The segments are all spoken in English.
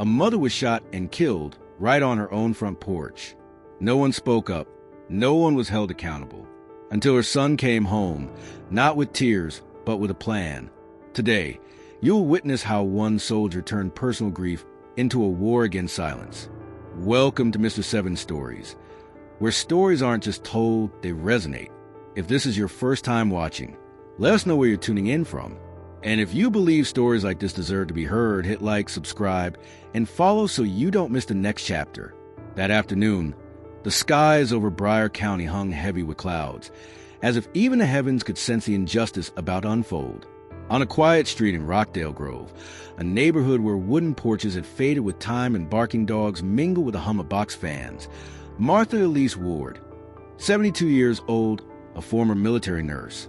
A mother was shot and killed right on her own front porch. No one spoke up. No one was held accountable. Until her son came home, not with tears, but with a plan. Today, you'll witness how one soldier turned personal grief into a war against silence. Welcome to Mr. Seven Stories, where stories aren't just told, they resonate. If this is your first time watching, let us know where you're tuning in from. And if you believe stories like this deserve to be heard, hit like, subscribe, and follow so you don't miss the next chapter. That afternoon, the skies over Broward County hung heavy with clouds, as if even the heavens could sense the injustice about to unfold. On a quiet street in Rockdale Grove, a neighborhood where wooden porches had faded with time and barking dogs mingled with the hum of box fans, Martha Elise Ward, 72 years old, a former military nurse,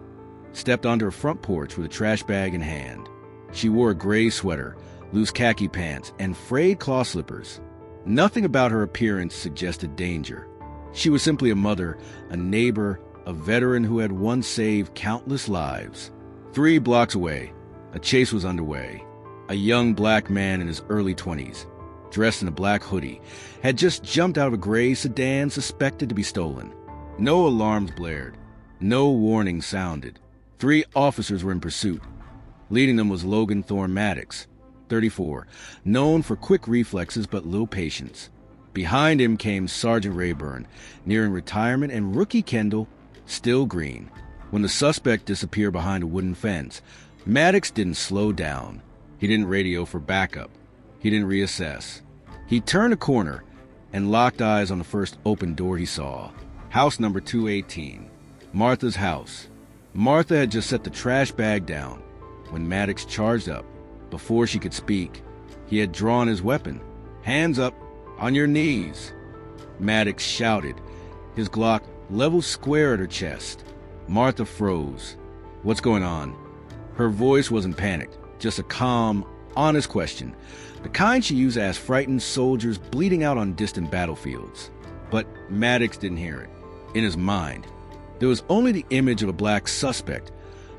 stepped onto her front porch with a trash bag in hand. She wore a gray sweater, loose khaki pants, and frayed cloth slippers. Nothing about her appearance suggested danger. She was simply a mother, a neighbor, a veteran who had once saved countless lives. 3 blocks away, a chase was underway. A young black man in his early 20s, dressed in a black hoodie, had just jumped out of a gray sedan suspected to be stolen. No alarms blared. No warning sounded. 3 officers were in pursuit. Leading them was Logan Thorne Maddox, 34, known for quick reflexes but little patience. Behind him came Sergeant Rayburn, nearing retirement, and Rookie Kendall, still green. When the suspect disappeared behind a wooden fence, Maddox didn't slow down. He didn't radio for backup. He didn't reassess. He turned a corner and locked eyes on the first open door he saw. House number 218. Martha's house. Martha had just set the trash bag down when Maddox charged up. Before she could speak, he had drawn his weapon. "Hands up, on your knees," Maddox shouted, his Glock leveled square at her chest. Martha froze. "What's going on?" Her voice wasn't panicked, just a calm, honest question, the kind she used to ask frightened soldiers bleeding out on distant battlefields. But Maddox didn't hear it. In his mind, there was only the image of a black suspect,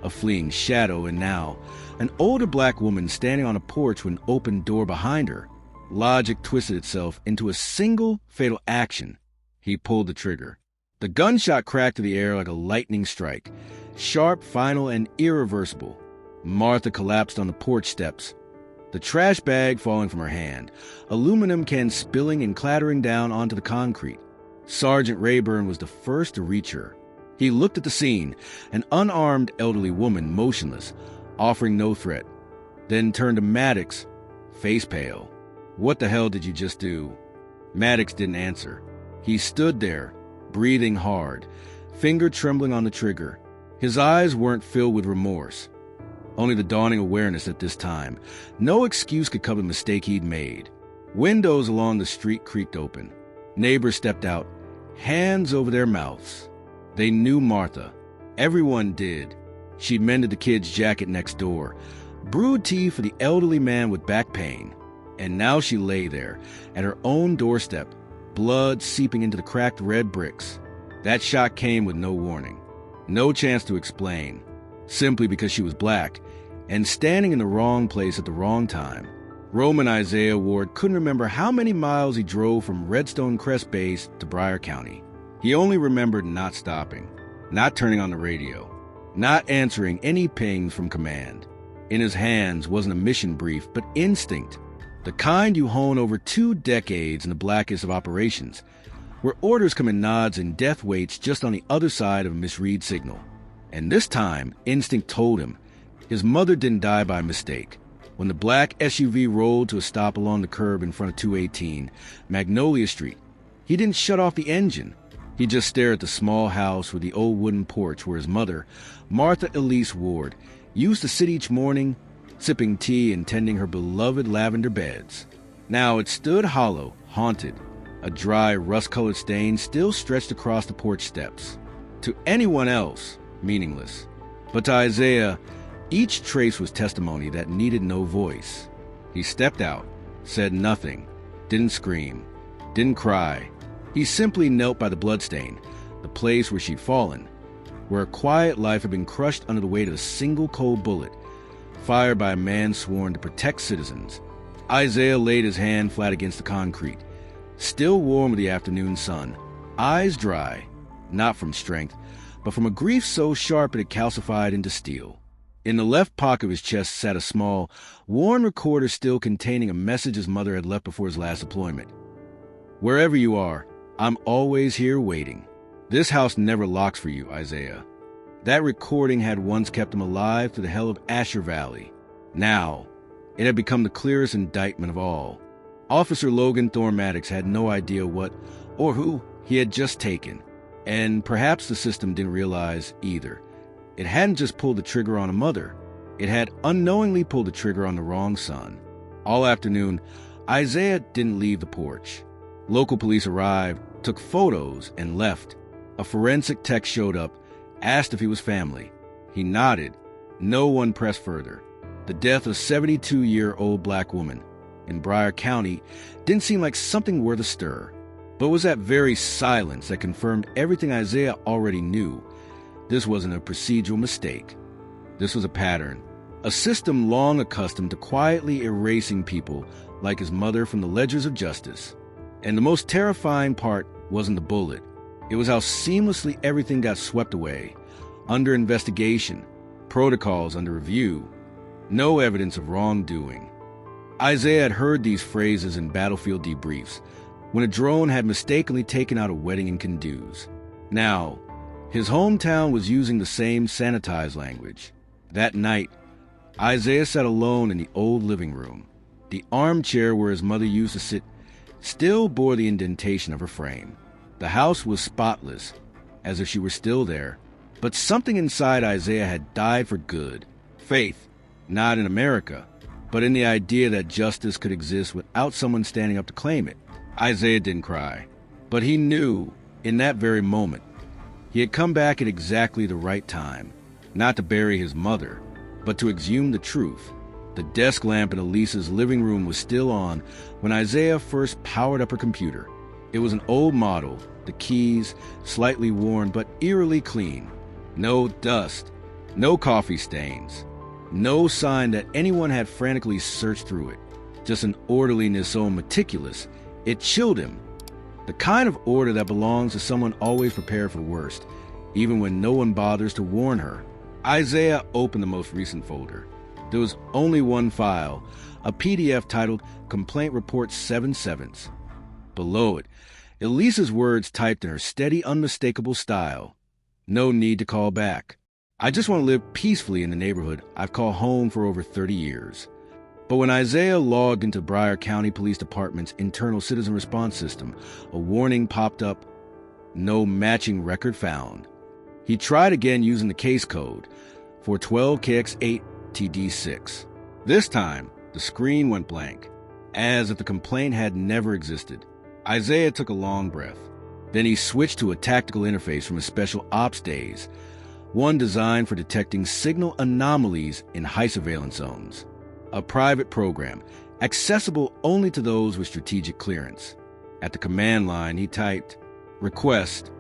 a fleeing shadow, and now, an older black woman standing on a porch with an open door behind her. Logic twisted itself into a single fatal action. He pulled the trigger. The gunshot cracked to the air like a lightning strike, sharp, final, and irreversible. Martha collapsed on the porch steps, the trash bag falling from her hand, aluminum cans spilling and clattering down onto the concrete. Sergeant Rayburn was the first to reach her. He looked at the scene, an unarmed elderly woman motionless, offering no threat, then turned to Maddox, face pale. "What the hell did you just do?" Maddox didn't answer. He stood there, breathing hard, finger trembling on the trigger. His eyes weren't filled with remorse, only the dawning awareness at this time. No excuse could cover the mistake he'd made. Windows along the street creaked open. Neighbors stepped out, hands over their mouths. They knew Martha. Everyone did. She'd mended the kid's jacket next door, brewed tea for the elderly man with back pain. And now she lay there, at her own doorstep, blood seeping into the cracked red bricks. That shot came with no warning, no chance to explain, simply because she was black and standing in the wrong place at the wrong time. Roman Isaiah Ward couldn't remember how many miles he drove from Redstone Crest Base to Broward County. He only remembered not stopping, not turning on the radio, not answering any pings from command. In his hands wasn't a mission brief, but instinct, the kind you hone over 2 decades in the blackest of operations, where orders come in nods and death waits just on the other side of a misread signal. And this time, instinct told him his mother didn't die by mistake. When the black SUV rolled to a stop along the curb in front of 218, Magnolia Street, he didn't shut off the engine. He just stared at the small house with the old wooden porch where his mother, Martha Elise Ward, used to sit each morning, sipping tea and tending her beloved lavender beds. Now it stood hollow, haunted. A dry, rust-colored stain still stretched across the porch steps. To anyone else, meaningless. But to Isaiah, each trace was testimony that needed no voice. He stepped out, said nothing, didn't scream, didn't cry. He simply knelt by the bloodstain, the place where she'd fallen, where a quiet life had been crushed under the weight of a single cold bullet, fired by a man sworn to protect citizens, Isaiah laid his hand flat against the concrete, still warm with the afternoon sun, eyes dry, not from strength, but from a grief so sharp it had calcified into steel. In the left pocket of his chest sat a small, worn recorder still containing a message his mother had left before his last deployment. "Wherever you are, I'm always here waiting. This house never locks for you, Isaiah." That recording had once kept him alive through the hell of Asher Valley. Now, it had become the clearest indictment of all. Officer Logan Thorne-Maddox had no idea what or who he had just taken, and perhaps the system didn't realize either. It hadn't just pulled the trigger on a mother. It had unknowingly pulled the trigger on the wrong son. All afternoon, Isaiah didn't leave the porch. Local police arrived, took photos, and left. A forensic tech showed up, asked if he was family. He nodded. No one pressed further. The death of a 72-year-old black woman in Broward County didn't seem like something worth a stir. But it was that very silence that confirmed everything Isaiah already knew. This wasn't a procedural mistake. This was a pattern, a system long accustomed to quietly erasing people like his mother from the ledgers of justice. And the most terrifying part wasn't the bullet. It was how seamlessly everything got swept away, under investigation, protocols under review, no evidence of wrongdoing. Isaiah had heard these phrases in battlefield debriefs, when a drone had mistakenly taken out a wedding in Kunduz. Now, his hometown was using the same sanitized language. That night, Isaiah sat alone in the old living room. The armchair where his mother used to sit still bore the indentation of her frame. The house was spotless, as if she were still there. But something inside Isaiah had died for good. Faith, not in America, but in the idea that justice could exist without someone standing up to claim it. Isaiah didn't cry, but he knew, in that very moment, he had come back at exactly the right time, not to bury his mother, but to exhume the truth. The desk lamp in Elisa's living room was still on when Isaiah first powered up her computer. It was an old model, the keys slightly worn but eerily clean. No dust, no coffee stains, no sign that anyone had frantically searched through it. Just an orderliness so meticulous, it chilled him. The kind of order that belongs to someone always prepared for the worst, even when no one bothers to warn her. Isaiah opened the most recent folder. There was only one file, a PDF titled Complaint Report 7/7. Below it, Elisa's words typed in her steady, unmistakable style. "No need to call back. I just want to live peacefully in the neighborhood I've called home for over 30 years. But when Isaiah logged into Broward County Police Department's internal citizen response system, a warning popped up: no matching record found. He tried again using the case code for 12KX8TD6. This time, the screen went blank, as if the complaint had never existed. Isaiah took a long breath. Then he switched to a tactical interface from his special ops days, one designed for detecting signal anomalies in high surveillance zones. A private program, accessible only to those with strategic clearance. At the command line, he typed, "Request,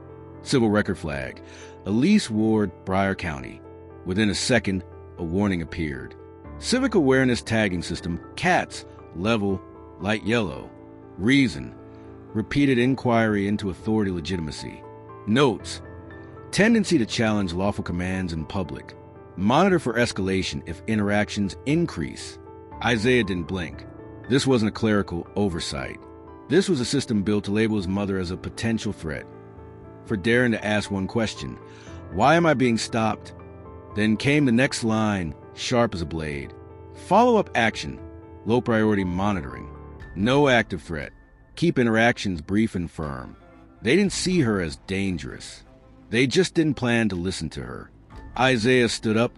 civil record flag, Elise Ward, Broward County." Within a second, a warning appeared. Civic Awareness Tagging System, CATS, level, light yellow. Reason, repeated inquiry into authority legitimacy. Notes, tendency to challenge lawful commands in public. Monitor for escalation if interactions increase. Isaiah didn't blink. This wasn't a clerical oversight. This was a system built to label his mother as a potential threat. For daring to ask one question, "Why am I being stopped?" Then came the next line, sharp as a blade. Follow-up action, low priority monitoring. No active threat. Keep interactions brief and firm. They didn't see her as dangerous. They just didn't plan to listen to her. Isaiah stood up,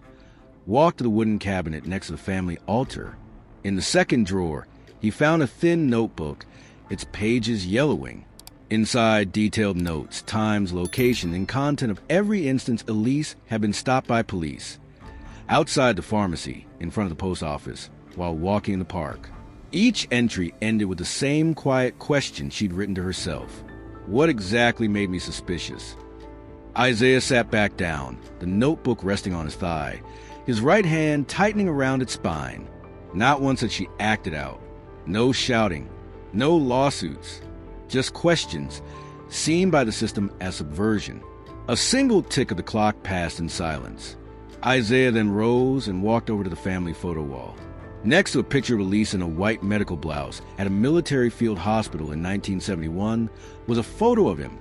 walked to the wooden cabinet next to the family altar. In the second drawer, he found a thin notebook, its pages yellowing. Inside, detailed notes, times, location, and content of every instance Elise had been stopped by police. Outside the pharmacy, in front of the post office, while walking in the park. Each entry ended with the same quiet question she'd written to herself. What exactly made me suspicious? Isaiah sat back down, the notebook resting on his thigh, his right hand tightening around its spine. Not once had she acted out, No shouting, no lawsuits, just questions, seen by the system as subversion. A single tick of the clock passed in silence. Isaiah then rose and walked over to the family photo wall. Next to a picture released in a white medical blouse at a military field hospital in 1971 was a photo of him.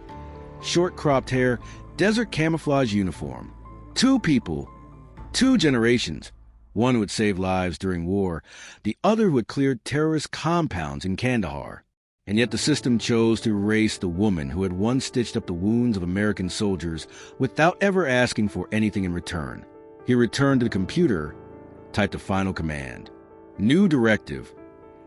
Short cropped hair, desert camouflage uniform. Two people, two generations. One who had saved lives during war, the other who had cleared terrorist compounds in Kandahar. And yet the system chose to erase the woman who had once stitched up the wounds of American soldiers without ever asking for anything in return. He returned to the computer, typed a final command. New directive.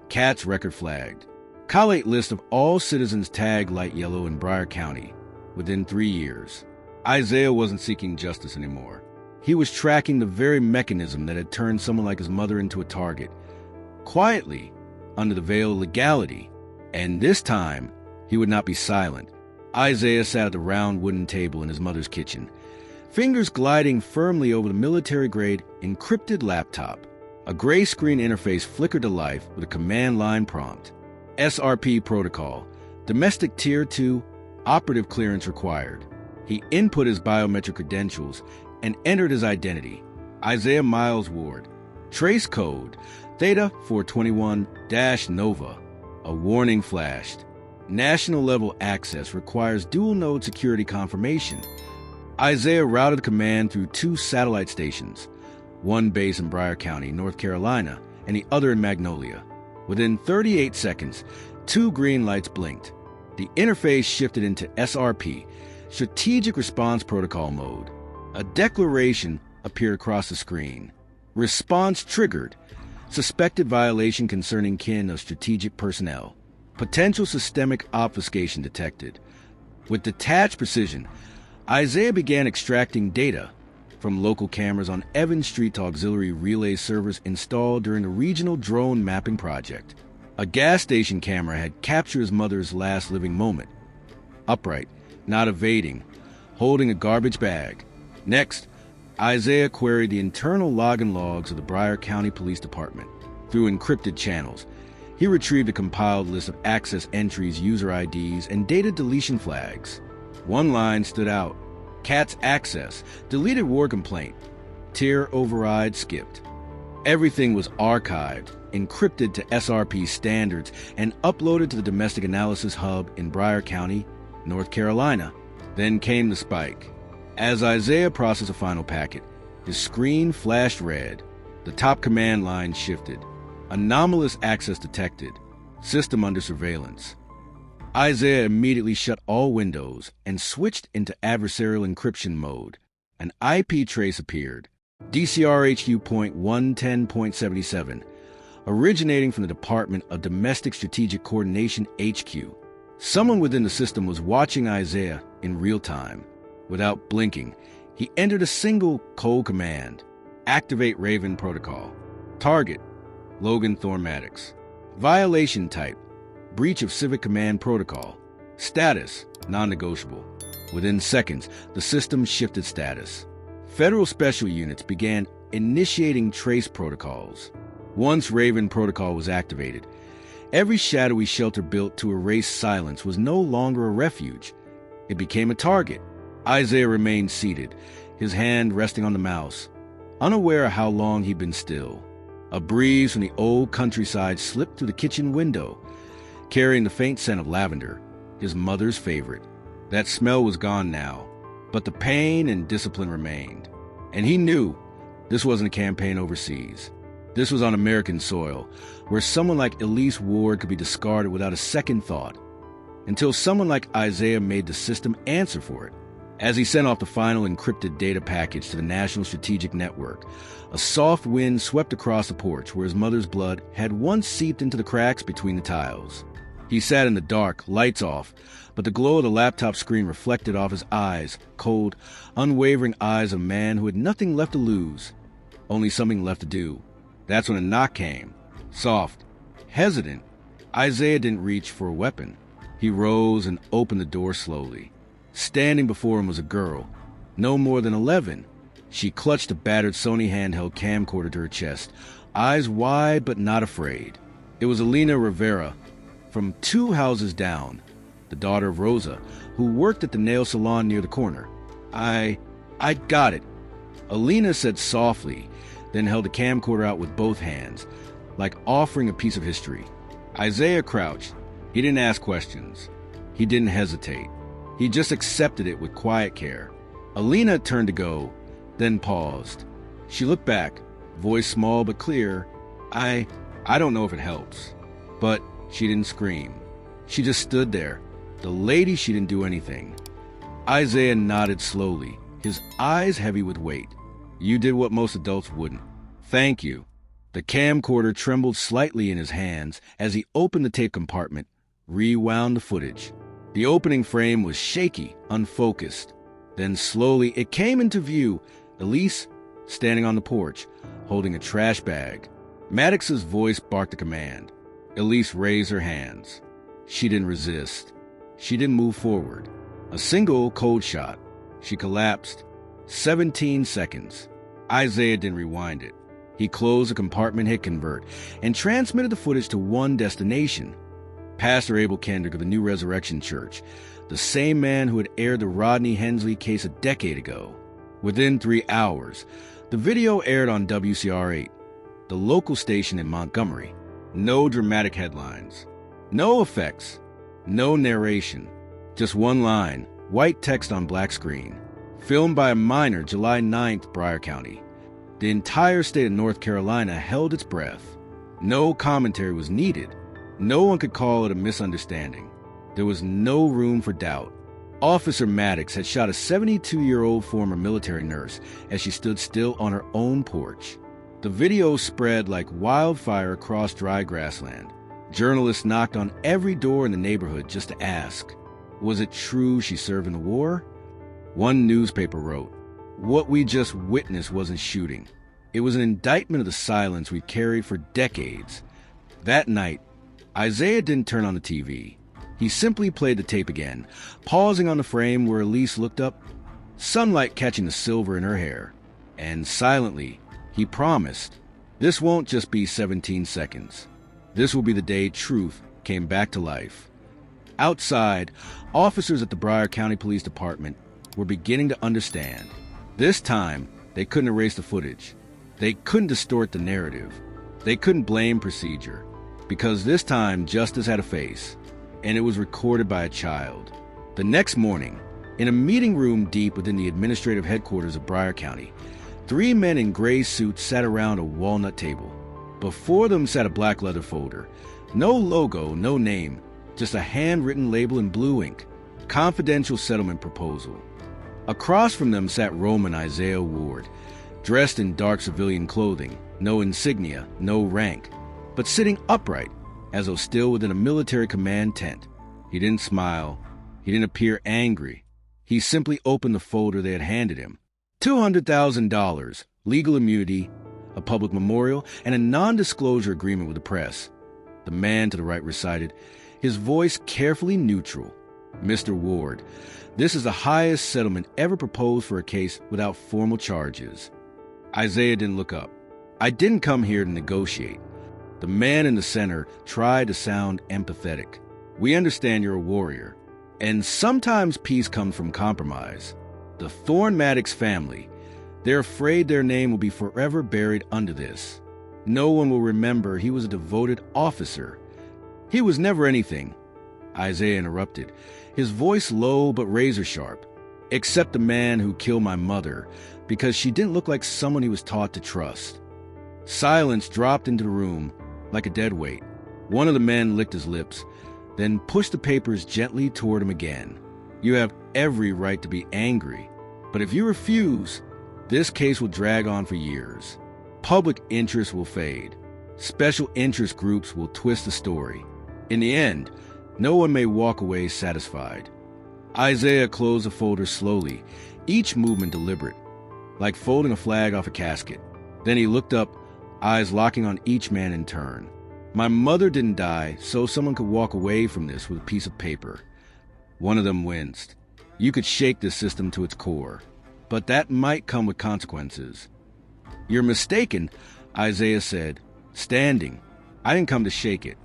Cats record flagged. Collate list of all citizens tagged light yellow in Broward County within 3 years. Isaiah wasn't seeking justice anymore. He was tracking the very mechanism that had turned someone like his mother into a target. Quietly, under the veil of legality. And this time, he would not be silent. Isaiah sat at the round wooden table in his mother's kitchen, fingers gliding firmly over the military-grade encrypted laptop. A gray screen interface flickered to life with a command line prompt. SRP protocol. Domestic Tier 2. Operative clearance required. He input his biometric credentials and entered his identity. Isaiah Miles Ward. Trace code. Theta 421-Nova. A warning flashed. National level access requires dual node security confirmation. Isaiah routed the command through 2 satellite stations. One base in Broward County, North Carolina, and the other in Magnolia. Within 38 seconds, 2 green lights blinked. The interface shifted into SRP, Strategic Response Protocol mode. A declaration appeared across the screen. Response triggered. Suspected violation concerning kin of strategic personnel. Potential systemic obfuscation detected. With detached precision, Isaiah began extracting data from local cameras on Evans Street to auxiliary relay servers installed during a regional drone mapping project. A gas station camera had captured his mother's last living moment. Upright, not evading, holding a garbage bag. Next, Isaiah queried the internal login logs of the Broward County Police Department. Through encrypted channels, he retrieved a compiled list of access entries, user IDs, and data deletion flags. One line stood out. Cat's access, deleted war complaint, tier override skipped. Everything was archived, encrypted to SRP standards, and uploaded to the Domestic Analysis Hub in Broward County, North Carolina. Then came the spike. As Isaiah processed a final packet, his screen flashed red. The top command line shifted. Anomalous access detected. System under surveillance. Isaiah immediately shut all windows and switched into adversarial encryption mode. An IP trace appeared. DCRHQ.110.77, originating from the Department of Domestic Strategic Coordination HQ. Someone within the system was watching Isaiah in real time. Without blinking, he entered a single cold command. Activate Raven Protocol. Target, Logan Thormatics. Violation type, breach of Civic Command Protocol. Status, non-negotiable. Within seconds, the system shifted status. Federal special units began initiating trace protocols. Once Raven Protocol was activated, every shadowy shelter built to erase silence was no longer a refuge. It became a target. Isaiah remained seated, his hand resting on the mouse, unaware of how long he'd been still. A breeze from the old countryside slipped through the kitchen window, carrying the faint scent of lavender, his mother's favorite. That smell was gone now, but the pain and discipline remained. And he knew this wasn't a campaign overseas. This was on American soil, where someone like Elise Ward could be discarded without a second thought, until someone like Isaiah made the system answer for it. As he sent off the final encrypted data package to the National Strategic Network, a soft wind swept across the porch where his mother's blood had once seeped into the cracks between the tiles. He sat in the dark, lights off, but the glow of the laptop screen reflected off his eyes, cold, unwavering eyes of a man who had nothing left to lose, only something left to do. That's when a knock came. Soft, hesitant. Isaiah didn't reach for a weapon. He rose and opened the door slowly. Standing before him was a girl, no more than 11. She clutched a battered Sony handheld camcorder to her chest, eyes wide but not afraid. It was Alina Rivera, from 2 houses down, the daughter of Rosa, who worked at the nail salon near the corner. I got it, Alina said softly, then held the camcorder out with both hands, like offering a piece of history. Isaiah crouched. He didn't ask questions. He didn't hesitate. He just accepted it with quiet care. Alina turned to go, then paused. She looked back, voice small but clear. I don't know if it helps. But she didn't scream. She just stood there. The lady, she didn't do anything. Isaiah nodded slowly, his eyes heavy with weight. You did what most adults wouldn't. Thank you. The camcorder trembled slightly in his hands as he opened the tape compartment, rewound the footage. The opening frame was shaky, unfocused. Then slowly it came into view, Elise standing on the porch, holding a trash bag. Maddox's voice barked a command. Elise raised her hands. She didn't resist. She didn't move forward. A single cold shot. She collapsed. 17 seconds. Isaiah didn't rewind it. He closed the compartment, hit convert, and transmitted the footage to one destination. Pastor Abel Kendrick of the New Resurrection Church, the same man who had aired the Rodney Hensley case a decade ago. Within 3 hours, the video aired on WCR8, the local station in Montgomery. No dramatic headlines. No effects. No narration. Just one line, white text on black screen. Filmed by a minor, July 9th, Broward County. The entire state of North Carolina held its breath. No commentary was needed. No one could call it a misunderstanding. There was no room for doubt. Officer Maddox had shot a 72-year-old former military nurse as she stood still on her own porch. The video spread like wildfire across dry grassland. Journalists knocked on every door in the neighborhood just to ask, was it true she served in the war? One newspaper wrote, what we just witnessed wasn't shooting. It was an indictment of the silence we carried for decades. That night, Isaiah didn't turn on the TV. He simply played the tape again, pausing on the frame where Elise looked up, sunlight catching the silver in her hair. And silently, he promised, this won't just be 17 seconds. This will be the day truth came back to life. Outside, officers at the Broward County Police Department were beginning to understand. This time, they couldn't erase the footage. They couldn't distort the narrative. They couldn't blame procedure. Because this time, justice had a face, and it was recorded by a child. The next morning, in a meeting room deep within the administrative headquarters of Broward County, 3 men in gray suits sat around a walnut table. Before them sat a black leather folder. No logo, no name, just a handwritten label in blue ink. Confidential settlement proposal. Across from them sat Roman Isaiah Ward, dressed in dark civilian clothing, no insignia, no rank, but sitting upright, as though still within a military command tent. He didn't smile. He didn't appear angry. He simply opened the folder they had handed him. $200,000, legal immunity, a public memorial, and a non-disclosure agreement with the press. The man to the right recited, his voice carefully neutral. Mr. Ward, this is the highest settlement ever proposed for a case without formal charges. Isaiah didn't look up. I didn't come here to negotiate. The man in the center tried to sound empathetic. We understand you're a warrior, and sometimes peace comes from compromise. The Thorne Maddox family, they're afraid their name will be forever buried under this. No one will remember he was a devoted officer. He was never anything. Isaiah interrupted, his voice low but razor sharp. Except the man who killed my mother, because she didn't look like someone he was taught to trust. Silence dropped into the room like a dead weight. One of the men licked his lips, then pushed the papers gently toward him again. You have every right to be angry, but if you refuse, this case will drag on for years. Public interest will fade. Special interest groups will twist the story. In the end, no one may walk away satisfied. Isaiah closed the folder slowly, each movement deliberate, like folding a flag off a casket. Then he looked up, eyes locking on each man in turn. My mother didn't die, so someone could walk away from this with a piece of paper. One of them winced. You could shake this system to its core, but that might come with consequences. You're mistaken, Isaiah said, standing. I didn't come to shake it.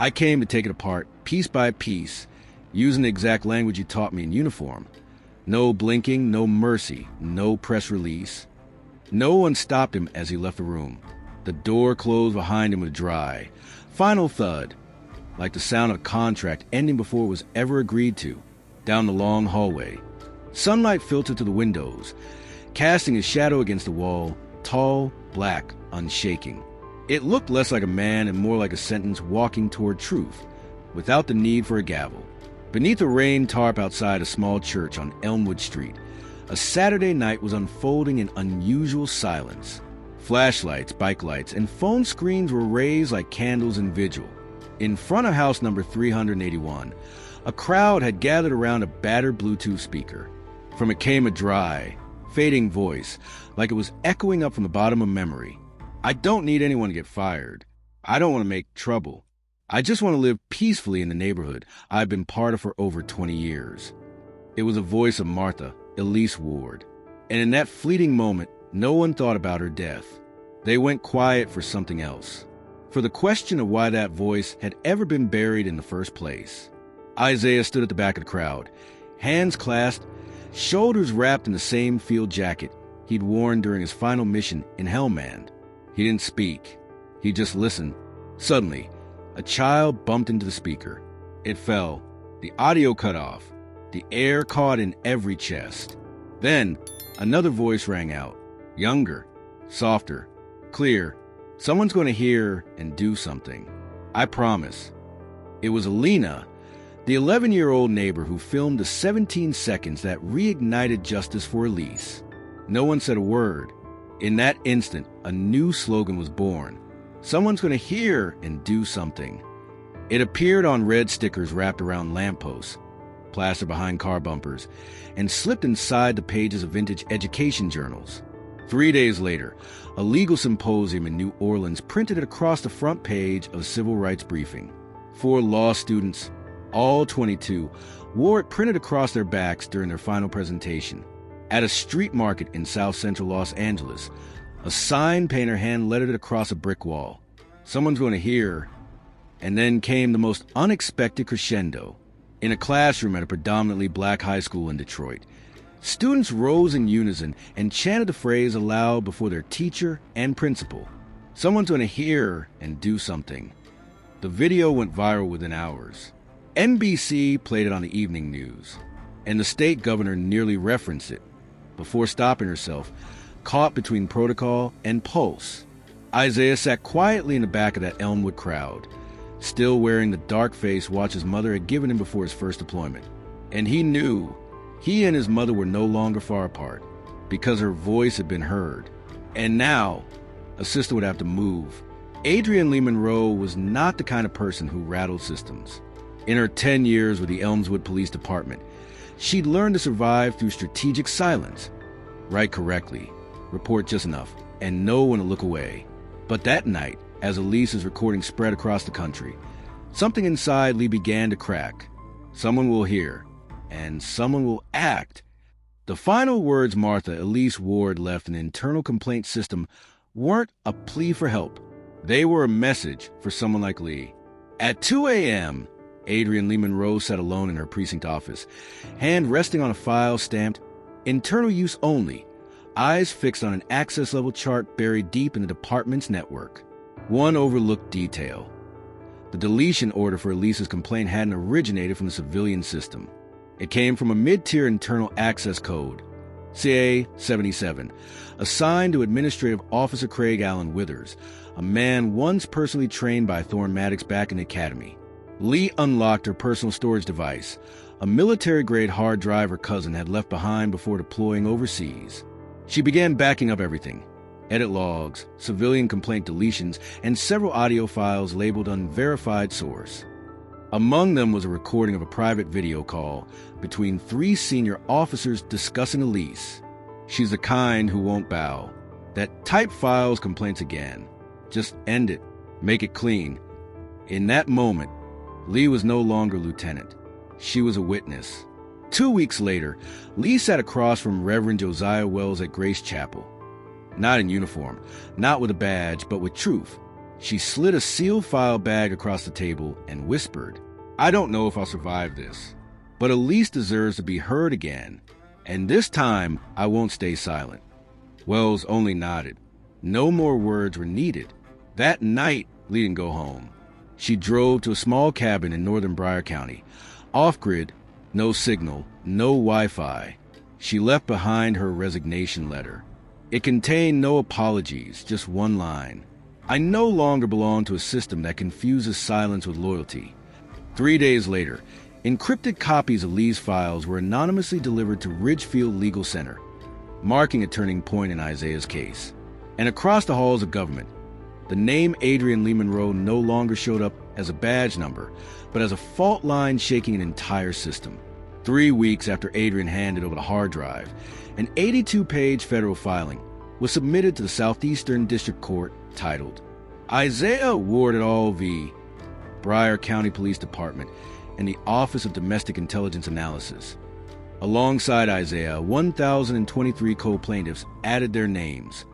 I came to take it apart, piece by piece, using the exact language you taught me in uniform. No blinking, no mercy, no press release. No one stopped him as he left the room. The door closed behind him with a dry, final thud, like the sound of a contract ending before it was ever agreed to, down the long hallway. Sunlight filtered through the windows, casting his shadow against the wall, tall, black, unshaking. It looked less like a man and more like a sentence walking toward truth, without the need for a gavel. Beneath a rain tarp outside a small church on Elmwood Street, a Saturday night was unfolding in unusual silence. Flashlights, bike lights, and phone screens were raised like candles in vigil. In front of house number 381, a crowd had gathered around a battered Bluetooth speaker. From it came a dry, fading voice, like it was echoing up from the bottom of memory. I don't need anyone to get fired. I don't want to make trouble. I just want to live peacefully in the neighborhood I've been part of for over 20 years. It was a voice of Martha, Elise Ward. And in that fleeting moment, no one thought about her death. They went quiet for something else. For the question of why that voice had ever been buried in the first place. Isaiah stood at the back of the crowd, hands clasped, shoulders wrapped in the same field jacket he'd worn during his final mission in Hellman. He didn't speak. He just listened. Suddenly, a child bumped into the speaker. It fell. The audio cut off. The air caught in every chest. Then, another voice rang out. Younger, softer, clear. Someone's going to hear and do something. I promise. It was Alina, the 11-year-old neighbor who filmed the 17 seconds that reignited justice for Elise. No one said a word. In that instant, a new slogan was born. Someone's going to hear and do something. It appeared on red stickers wrapped around lampposts, plastered behind car bumpers, and slipped inside the pages of vintage education journals. 3 days later, a legal symposium in New Orleans printed it across the front page of a civil rights briefing. 4 law students, all 22, wore it printed across their backs during their final presentation. At a street market in South Central Los Angeles, a sign painter hand-lettered it across a brick wall. Someone's going to hear. And then came the most unexpected crescendo. In a classroom at a predominantly black high school in Detroit, students rose in unison and chanted the phrase aloud before their teacher and principal. Someone's going to hear and do something. The video went viral within hours. NBC played it on the evening news, and the state governor nearly referenced it, before stopping herself, caught between protocol and pulse. Isaiah sat quietly in the back of that Elmwood crowd, still wearing the dark face watch his mother had given him before his first deployment. And he knew he and his mother were no longer far apart, because her voice had been heard. And now, a sister would have to move. Adrienne Lee Monroe was not the kind of person who rattled systems. In her 10 years with the Elmwood Police Department, she'd learned to survive through strategic silence. Write correctly, report just enough, and know when to look away. But that night, as Elise's recording spread across the country, something inside Lee began to crack. Someone will hear, and someone will act. The final words Martha Elise Ward left in the internal complaint system weren't a plea for help. They were a message for someone like Lee. At 2 a.m., Adrienne Lee Monroe sat alone in her precinct office, hand resting on a file stamped, "Internal use only," eyes fixed on an access-level chart buried deep in the department's network. One overlooked detail. The deletion order for Elise's complaint hadn't originated from the civilian system. It came from a mid-tier internal access code, CA-77, assigned to Administrative Officer Craig Allen Withers, a man once personally trained by Thorne Maddox back in the academy. Lee unlocked her personal storage device, a military-grade hard drive her cousin had left behind before deploying overseas. She began backing up everything: edit logs, civilian complaint deletions, and several audio files labeled unverified source. Among them was a recording of a private video call between 3 senior officers discussing Elise. She's the kind who won't bow, that type files complaints again. Just end it. Make it clean. In that moment, Lee was no longer lieutenant. She was a witness. 2 weeks later, Lee sat across from Reverend Josiah Wells at Grace Chapel. Not in uniform, not with a badge, but with truth. She slid a sealed file bag across the table and whispered, "I don't know if I'll survive this, but Elise deserves to be heard again, and this time I won't stay silent." Wells only nodded. No more words were needed. That night, Lee didn't go home. She drove to a small cabin in northern Broward County. Off-grid, no signal, no Wi-Fi. She left behind her resignation letter. It contained no apologies, just one line. "I no longer belong to a system that confuses silence with loyalty." 3 days later, encrypted copies of Lee's files were anonymously delivered to Ridgefield Legal Center, marking a turning point in Isaiah's case. And across the halls of government, the name Adrian Lee Monroe no longer showed up as a badge number, but as a fault line shaking an entire system. 3 weeks after Adrian handed over the hard drive, an 82-page federal filing was submitted to the Southeastern District Court titled Isaiah Ward et al. v. Broward County Police Department and the Office of Domestic Intelligence Analysis. Alongside Isaiah, 1,023 co-plaintiffs added their names: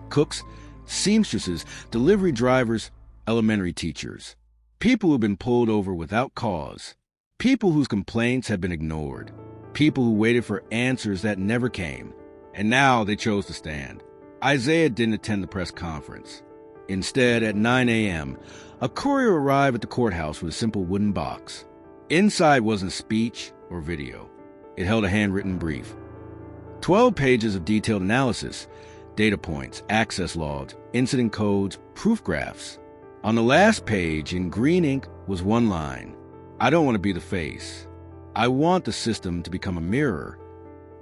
cooks, seamstresses, delivery drivers, elementary teachers. People who've been pulled over without cause. People whose complaints had been ignored. People who waited for answers that never came. And now they chose to stand. Isaiah didn't attend the press conference. Instead, at 9 a.m., a courier arrived at the courthouse with a simple wooden box. Inside wasn't speech or video. It held a handwritten brief. 12 pages of detailed analysis, data points, access logs, incident codes, proof graphs. On the last page, in green ink, was one line: "I don't want to be the face. I want the system to become a mirror."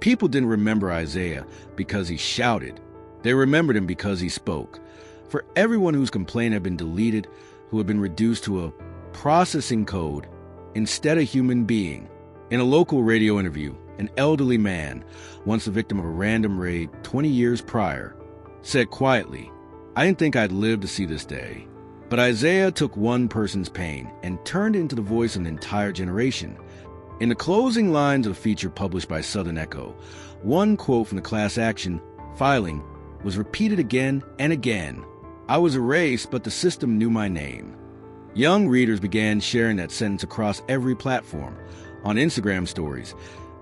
People didn't remember Isaiah because he shouted. They remembered him because he spoke. For everyone whose complaint had been deleted, who had been reduced to a processing code instead a human being. In a local radio interview, an elderly man, once the victim of a random raid 20 years prior, said quietly, "I didn't think I'd live to see this day." But Isaiah took one person's pain and turned it into the voice of an entire generation. In the closing lines of a feature published by Southern Echo, one quote from the class action filing was repeated again and again: "I was erased, but the system knew my name." Young readers began sharing that sentence across every platform, on Instagram stories,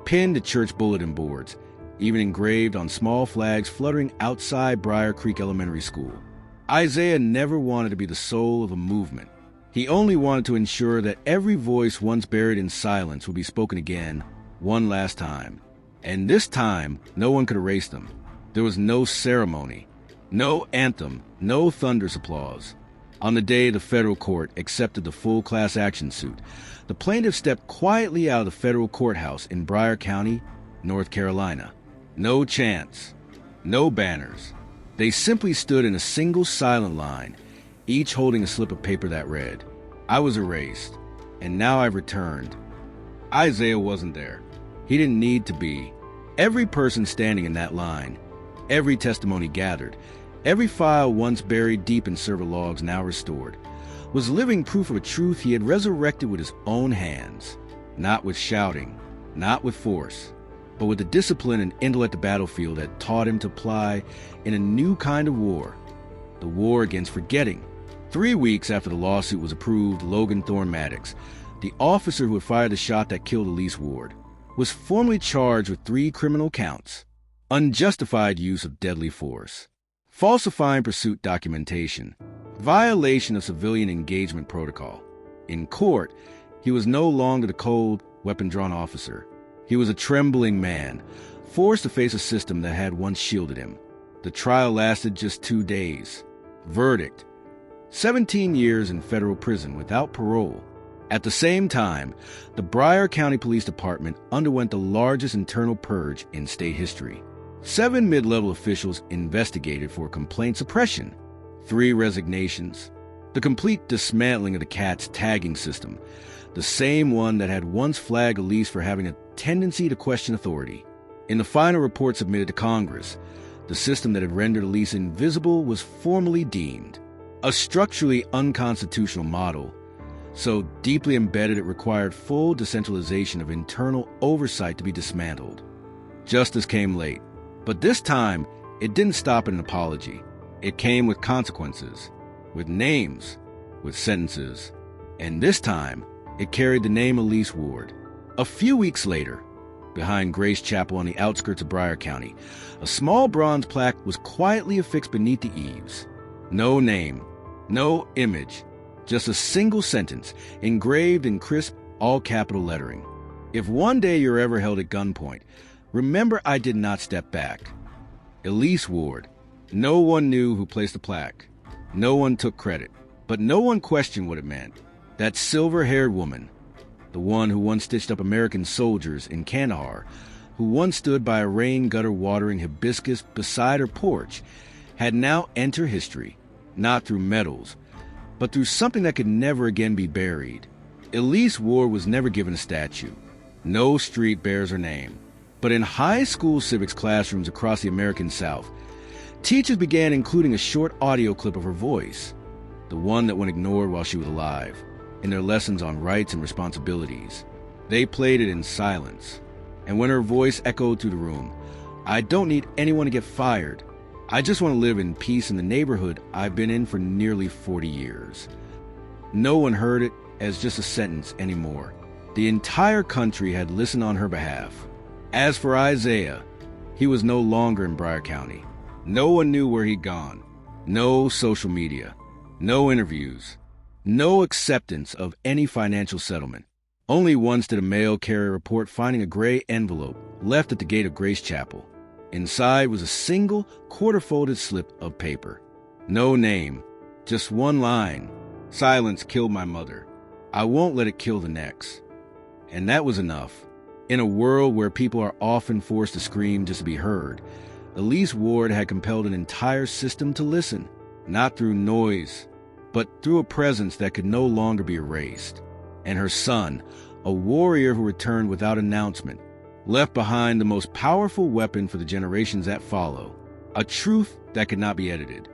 pinned to church bulletin boards, even engraved on small flags fluttering outside Briar Creek Elementary School. Isaiah never wanted to be the soul of a movement. He only wanted to ensure that every voice once buried in silence would be spoken again, one last time. And this time, no one could erase them. There was no ceremony, no anthem, no thunderous applause. On the day the federal court accepted the full class action suit, the plaintiff stepped quietly out of the federal courthouse in Broward County, North Carolina. No chants, no banners. They simply stood in a single silent line, each holding a slip of paper that read, "I was erased, and now I've returned." Isaiah wasn't there. He didn't need to be. Every person standing in that line, every testimony gathered, every file once buried deep in server logs now restored, was living proof of a truth he had resurrected with his own hands, not with shouting, not with force, but with the discipline and intellect the battlefield had taught him to apply in a new kind of war, the war against forgetting. 3 weeks after the lawsuit was approved, Logan Thorne Maddox, the officer who had fired the shot that killed Elise Ward, was formally charged with 3 criminal counts: unjustified use of deadly force, falsifying pursuit documentation, violation of civilian engagement protocol. In court, he was no longer the cold, weapon-drawn officer. He was a trembling man, forced to face a system that had once shielded him. The trial lasted just 2 days. Verdict: 17 years in federal prison without parole. At the same time, the Broward County Police Department underwent the largest internal purge in state history. 7 mid-level officials investigated for complaint suppression. 3 resignations. The complete dismantling of the CAT's tagging system, the same one that had once flagged Elise for having a tendency to question authority. In the final report submitted to Congress, the system that had rendered Elise invisible was formally deemed a structurally unconstitutional model, so deeply embedded it required full decentralization of internal oversight to be dismantled. Justice came late, but this time it didn't stop at an apology. It came with consequences. with names, with sentences. And this time, it carried the name Elise Ward. A few weeks later, behind Grace Chapel on the outskirts of Broward County, a small bronze plaque was quietly affixed beneath the eaves. No name, no image, just a single sentence, engraved in crisp, all-capital lettering. If one day you're ever held at gunpoint, remember I did not step back. Elise Ward. No one knew who placed the plaque. No one took credit, but no one questioned what it meant. That silver-haired woman, the one who once stitched up American soldiers in Kandahar, who once stood by a rain-gutter watering hibiscus beside her porch, had now entered history, not through medals, but through something that could never again be buried. Elise Ward was never given a statue. No street bears her name. But in high school civics classrooms across the American South, teachers began including a short audio clip of her voice, the one that went ignored while she was alive, in their lessons on rights and responsibilities. They played it in silence. And when her voice echoed through the room, "I don't need anyone to get fired. I just want to live in peace in the neighborhood I've been in for nearly 40 years." No one heard it as just a sentence anymore. The entire country had listened on her behalf. As for Isaiah, he was no longer in Broward County. No one knew where he'd gone. No social media. No interviews. No acceptance of any financial settlement. Only once did a mail carrier report finding a gray envelope left at the gate of Grace Chapel. Inside was a single quarter-folded slip of paper. No name, just one line. "Silence killed my mother. I won't let it kill the next." And that was enough. In a world where people are often forced to scream just to be heard, Elise Ward had compelled an entire system to listen, not through noise, but through a presence that could no longer be erased. And her son, a warrior who returned without announcement, left behind the most powerful weapon for the generations that follow, a truth that could not be edited.